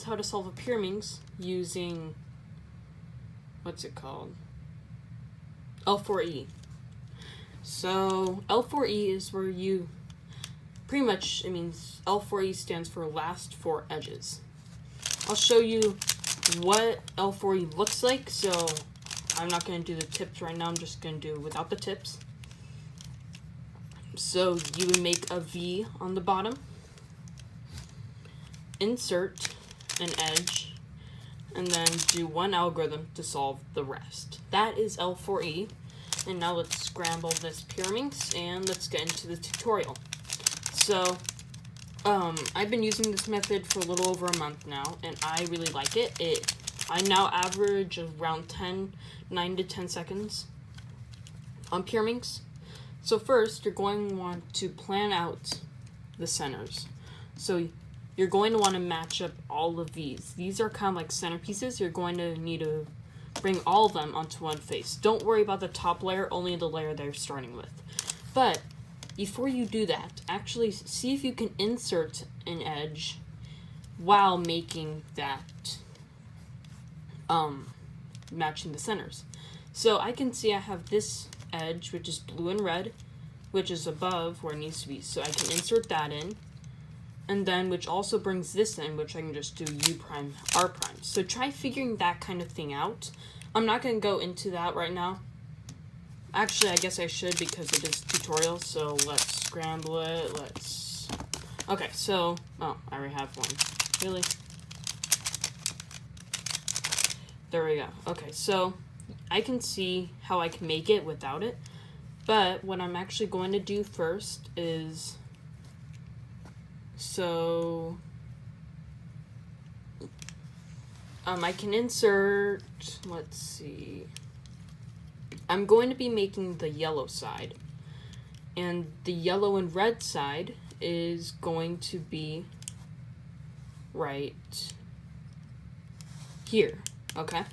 how to solve a Pyraminx using, what's it called? L4E. So L4E is where you, pretty much, it means L4E stands for last four edges. I'll show you what L4E looks like, so I'm not going to do the tips right now, I'm just going to do without the tips. So you would make a V on the bottom, insert an edge, and then do one algorithm to solve the rest. That is L4E. And now let's scramble this Pyraminx and let's get into the tutorial. So I've been using this method for a little over a month now, and I really like it. I now average around 9 to 10 seconds on Pyraminx. So first, you're going to want to plan out the centers. So you're going to want to match up all of these. These are kind of like centerpieces. You're going to need to bring all of them onto one face. Don't worry about the top layer, only the layer they're starting with. But before you do that, actually see if you can insert an edge while making that matching the centers. So I can see I have this edge, which is blue and red, which is above where it needs to be. So I can insert that in, and then which also brings this in, which I can just do U prime, R prime. So try figuring that kind of thing out. I'm not going to go into that right now. Actually, I guess I should because it is a tutorial, so let's scramble it. Okay, so, oh, I already have one. Really? There we go. Okay, so I can see how I can make it without it, but what I'm actually going to do first is, so I can insert, let's see, I'm going to be making the yellow side, and the yellow and red side is going to be right here, okay?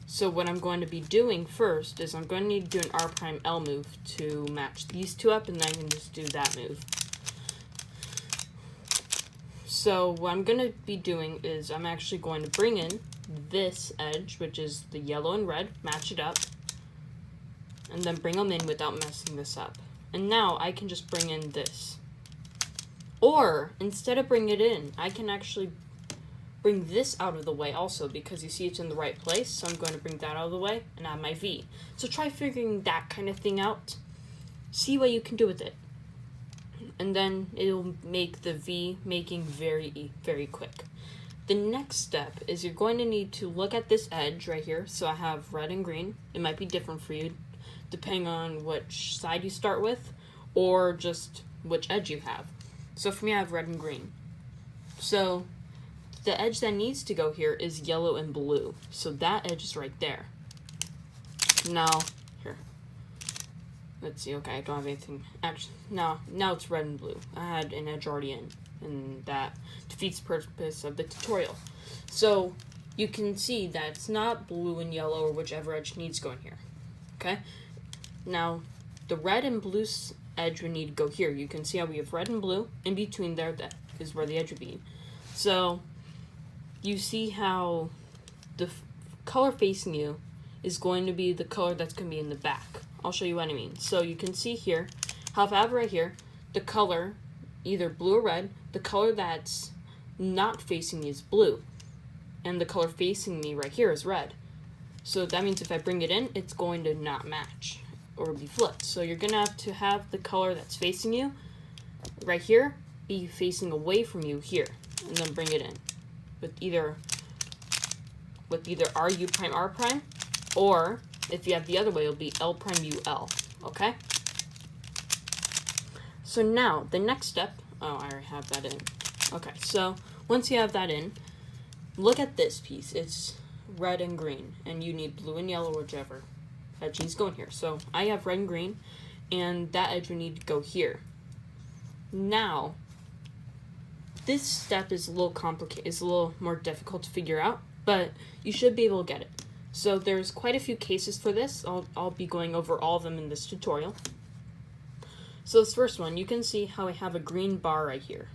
So what I'm going to be doing first is I'm going to need to do an R prime L move to match these two up, and then I can just do that move. So what I'm going to be doing is I'm actually going to bring in this edge, which is the yellow and red, match it up, and then bring them in without messing this up. And now I can just bring in this. Or, instead of bringing it in, I can actually bring this out of the way also, because you see it's in the right place, so I'm going to bring that out of the way and add my V. So try figuring that kind of thing out. See what you can do with it. And then it'll make the V making very, very quick. The next step is you're going to need to look at this edge right here. So I have red and green. It might be different for you depending on which side you start with or just which edge you have. So for me, I have red and green. So the edge that needs to go here is yellow and blue. So that edge is right there. Now, here. Let's see, okay, I don't have anything. Actually, now it's red and blue. I had an edge already in, and that defeats the purpose of the tutorial. So you can see that it's not blue and yellow or whichever edge needs going here. Okay? Now, the red and blue edge would need to go here. You can see how we have red and blue. In between there, that is where the edge would be. So you see how the color facing you is going to be the color that's going to be in the back. I'll show you what I mean. So you can see here, how if I have right here, the color, either blue or red, the color that's not facing me is blue. And the color facing me right here is red. So that means if I bring it in, it's going to not match or be flipped. So you're going to have the color that's facing you right here be facing away from you here. And then bring it in with either R, U prime, R prime, or if you have the other way, it'll be L prime, U, L, okay? So now, the next step, oh, I already have that in. Okay, so once you have that in, look at this piece. It's red and green, and you need blue and yellow, whichever edge needs going here. So I have red and green, and that edge would need to go here. Now, this step is a little complicated, it's a little more difficult to figure out, but you should be able to get it. So there's quite a few cases for this. I'll be going over all of them in this tutorial. So this first one, you can see how I have a green bar right here.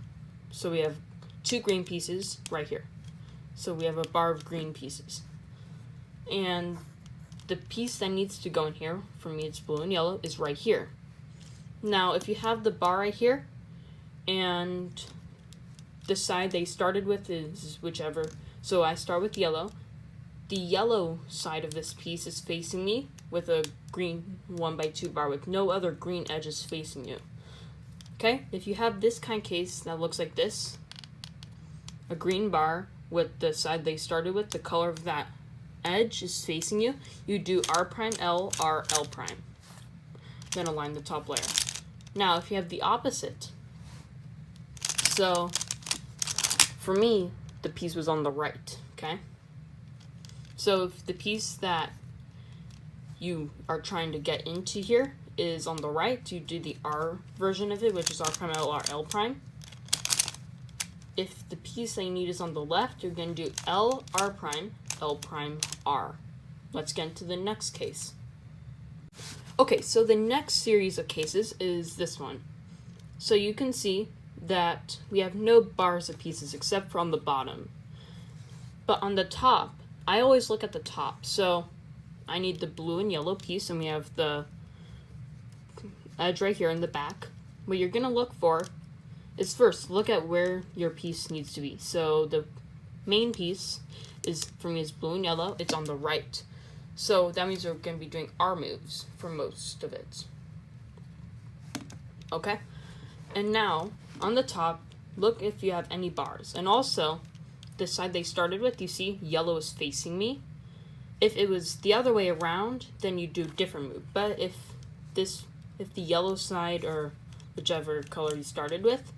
So we have two green pieces right here. So we have a bar of green pieces. And the piece that needs to go in here, for me it's blue and yellow, is right here. Now, if you have the bar right here, and the side they started with is whichever, so I start with yellow. The yellow side of this piece is facing me with a green 1x2 bar with no other green edges facing you. Okay, if you have this kind of case that looks like this, a green bar with the side they started with, the color of that edge is facing you, you do R prime L, R, L prime. Then align the top layer. Now, if you have the opposite, so for me, the piece was on the right, okay? So if the piece that you are trying to get into here is on the right, you do the R version of it, which is R prime L, R, L prime. If the piece that you need is on the left, you're going to do L, R prime, L prime, R. Let's get into the next case. Okay, so the next series of cases is this one. So you can see that we have no bars of pieces except for on the bottom. But on the top, I always look at the top. So I need the blue and yellow piece, and we have the edge right here in the back. What you're going to look for is first, look at where your piece needs to be. So the main piece is, for me, is blue and yellow. It's on the right. So that means we're going to be doing R moves for most of it. Okay? And now, on the top, look if you have any bars. And also, the side they started with, you see, yellow is facing me. If it was the other way around, then you do a different move. But if the yellow side, or whichever color you started with,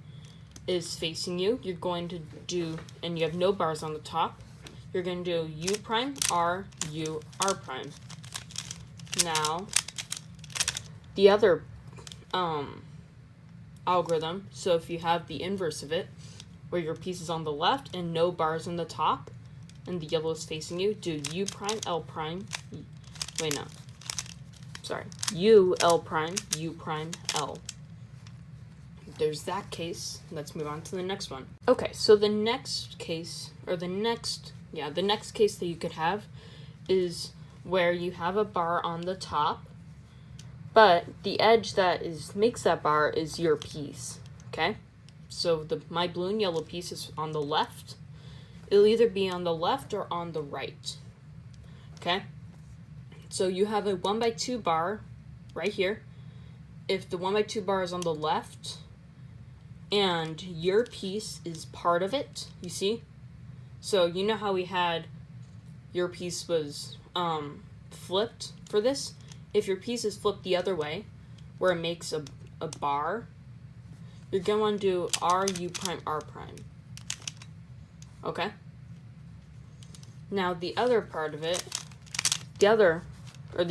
is facing you, you're going to do, and you have no bars on the top, you're going to do U prime, R, U, R prime. Now, the other algorithm, so if you have the inverse of it, where your piece is on the left and no bars on the top, and the yellow is facing you, do U prime, L prime, U, L prime, U prime, L. There's that case. Let's move on to the next one. Okay, so the next case, or the next case that you could have is where you have a bar on the top, but the edge that makes that bar is your piece, okay? So my blue and yellow piece is on the left. It'll either be on the left or on the right, okay? So you have a 1x2 bar right here. If the 1x2 bar is on the left, and your piece is part of it, you see? So you know how we had your piece was flipped for this? If your piece is flipped the other way, where it makes a bar, you're going to want to do R, U prime, R prime. Okay? Now the other part of it, the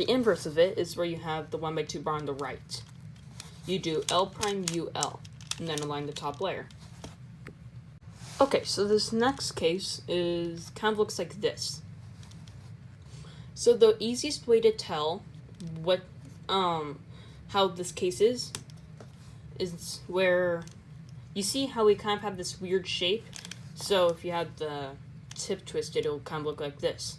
inverse of it, is where you have the 1x2 bar on the right. You do L prime, U, L. And then align the top layer. Okay, so this next case kind of looks like this. So the easiest way to tell what how this case is where you see how we kind of have this weird shape. So if you had the tip twisted, it'll kind of look like this.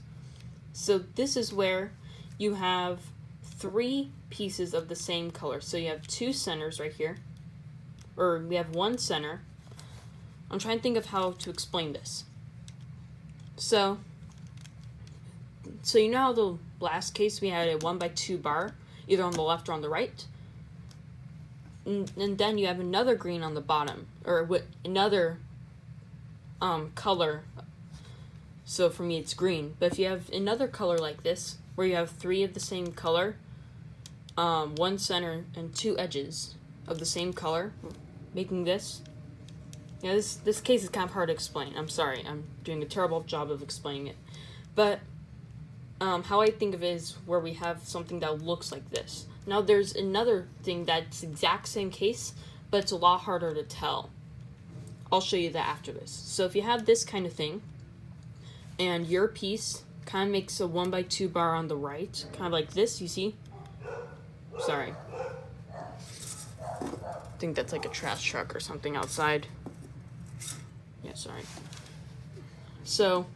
So this is where you have 3 pieces of the same color. So you have 2 centers right here. Or we have 1 center. I'm trying to think of how to explain this. So you know how the last case we had a 1x2 bar, either on the left or on the right? And then you have another green on the bottom, or with another color. So for me it's green. But if you have another color like this, where you have 3 of the same color, 1 center and 2 edges of the same color, making this. Yeah, this case is kind of hard to explain. I'm sorry, I'm doing a terrible job of explaining it. But how I think of it is where we have something that looks like this. Now there's another thing that's the exact same case, but it's a lot harder to tell. I'll show you that after this. So if you have this kind of thing, and your piece kind of makes a 1x2 bar on the right, kind of like this, you see? Sorry. I think that's like a trash truck or something outside. Yeah, sorry. So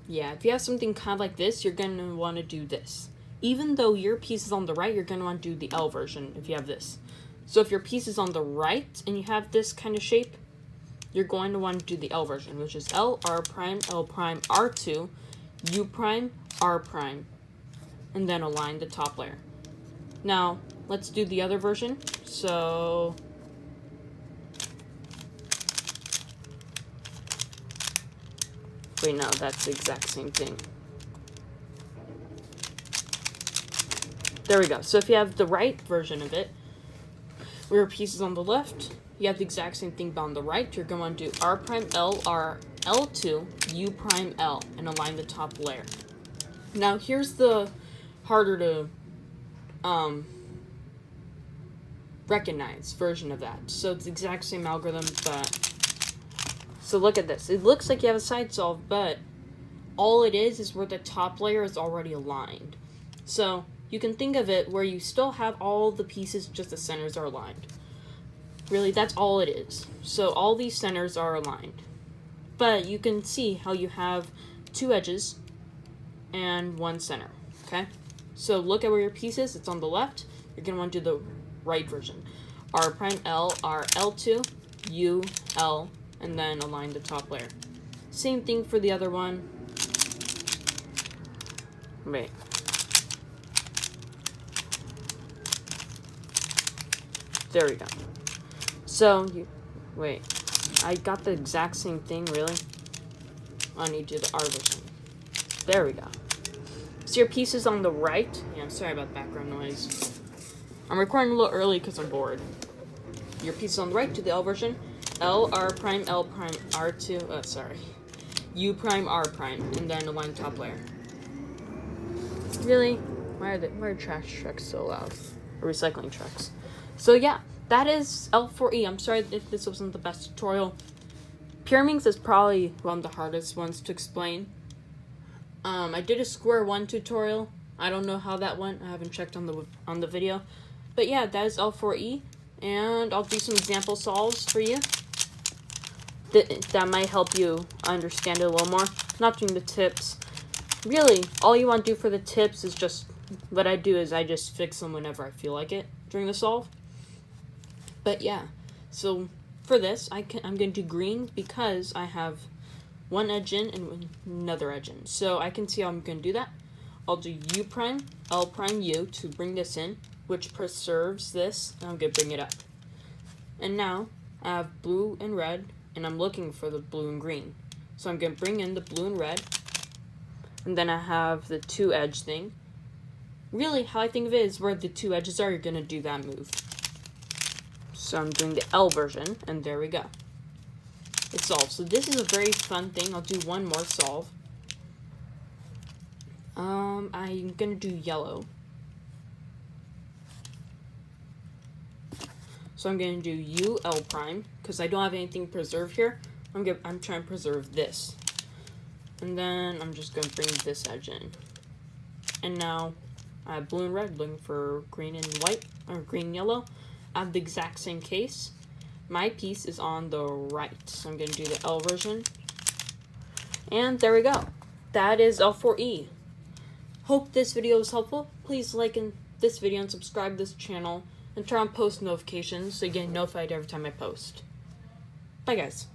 Yeah, if you have something kind of like this, you're going to want to do this. Even though your piece is on the right, you're going to want to do the L version if you have this. So if your piece is on the right and you have this kind of shape, you're going to want to do the L version, which is L, R prime, L prime, R2, U prime, R prime, and then align the top layer. Now, let's do the other version. So, wait, no, that's the exact same thing. There we go. So if you have the right version of it, where your piece is on the left, you have the exact same thing, but on the right, you're going to do R prime, L, R, L2, U prime, L, and align the top layer. Now, here's the harder to recognize version of that. So it's the exact same algorithm, but so look at this. It looks like you have a side solve, but all it is where the top layer is already aligned. So you can think of it where you still have all the pieces, just the centers are aligned. Really, that's all it is. So all these centers are aligned. But you can see how you have two edges and one center, okay? So look at where your piece is. It's on the left. You're going to want to do the right version. R prime, L, R, L2, U, L, and then align the top layer. Same thing for the other one. Wait. There we go. So, wait. I got the exact same thing, really? I need to do the R version. There we go. So your piece is on the right. Yeah, I'm sorry about background noise. I'm recording a little early because I'm bored. Your piece is on the right, do the L version. L, R prime, L prime, R2, U prime, R prime, and then align top layer. Really? Why are trash trucks so loud? Or recycling trucks. So yeah, that is L4E. I'm sorry if this wasn't the best tutorial. Pyraminx is probably one of the hardest ones to explain. I did a square one tutorial. I don't know how that went. I haven't checked on the video. But yeah, that is L4E. And I'll do some example solves for you. That might help you understand it a little more. Not doing the tips. Really, all you want to do for the tips is just, what I do is I just fix them whenever I feel like it during the solve. But yeah, so for this, I'm going to do green because I have one edge in and another edge in. So I can see how I'm going to do that. I'll do U prime, L prime, U to bring this in, which preserves this, and I'm going to bring it up. And now I have blue and red, and I'm looking for the blue and green. So I'm going to bring in the blue and red, and then I have the two edge thing. Really, how I think of it is where the two edges are, you're going to do that move. So I'm doing the L version, and there we go. It's solved. So this is a very fun thing. I'll do one more solve. I'm going to do yellow. So I'm going to do U, L prime, because I don't have anything preserved here. I'm trying to preserve this. And then I'm just going to bring this edge in. And now I have blue and red, looking for green and white, or green and yellow. I have the exact same case. My piece is on the right, so I'm going to do the L version. And there we go. That is L4E. Hope this video was helpful. Please like this video and subscribe to this channel. And turn on post notifications so you get notified every time I post. Bye guys.